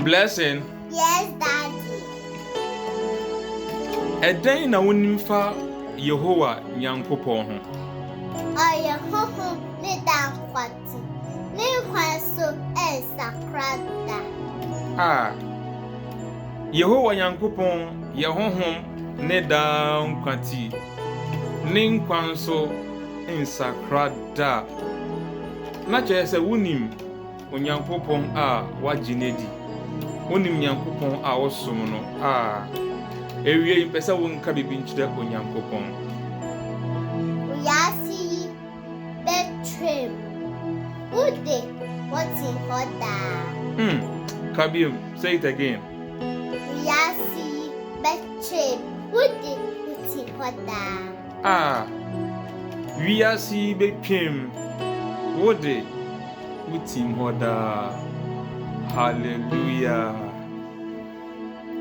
Blessing. Yes, Daddy. Eden na wonimfa Yehowa Nyankopɔn ho. Oye honhom ne da nkwati. Ne nkwa so nsakra da. Yehowa Nyankopɔn ye honhom ne da nkwati. Ne nkwa so nsakra da. Na kyerɛ sɛ wonim Onyankopɔn a waginedi. Wonim Nyankopɔn a wosom no. Ewie pese wonka bibi nkyerɛ Onyankopɔn. Wiase betwam. Wutim Kabim, say it again. Wiase betwam. Wutim Wiase betwam. Wutim Hallelujah.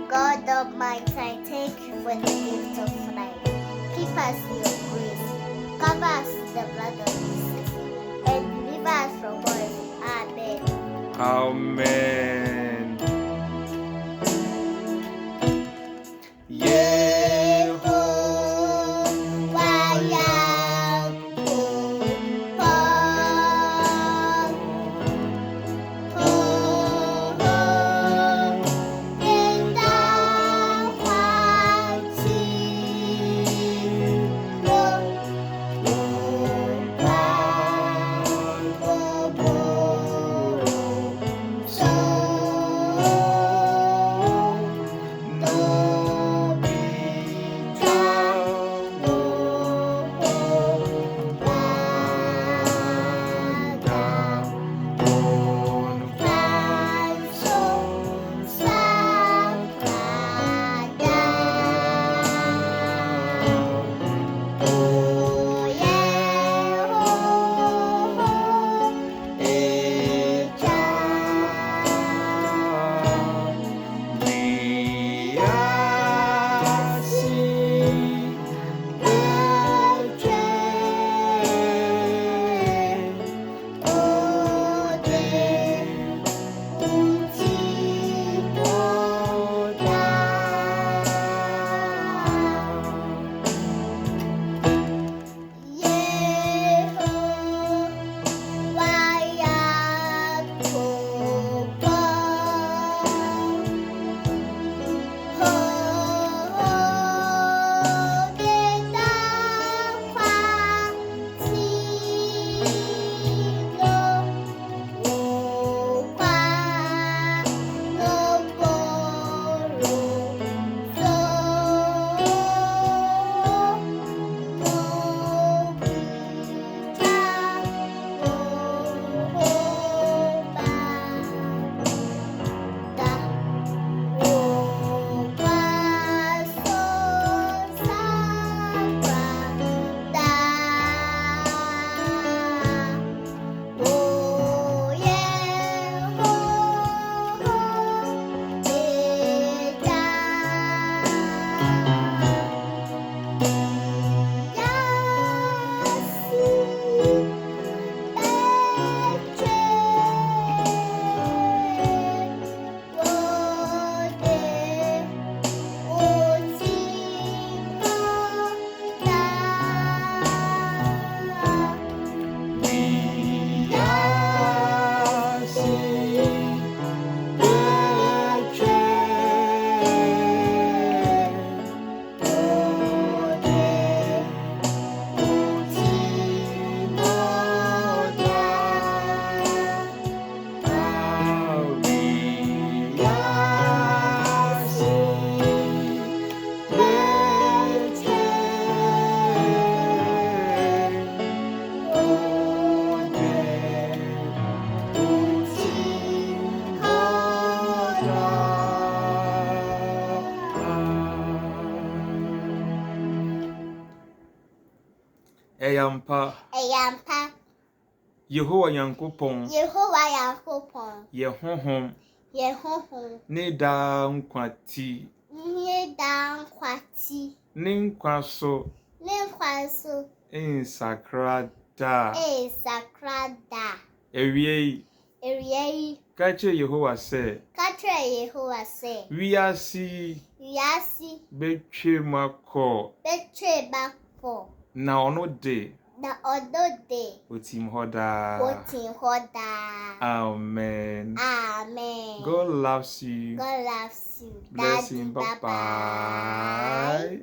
God Almighty, I thank you for the gift of life. Keep us in your grace. Cover us with the blood of Jesus. And deliver us from all. Amen. Amen. Eyampa. Yehowa Nyankopɔn. Ye honhom. Ne da nkwati. Ne nkwa so. Nsakra da. Ewie Ewia Catch Yehowa say. Katra Yehowa say. Wiase. Wiase. Betwam ko. Betwam. Na ono de. Na ono de. Wutim hoda. Wutim hoda. Amen. Amen. God loves you. God loves you. Bless Daddy, him. bye-bye. Bye-bye.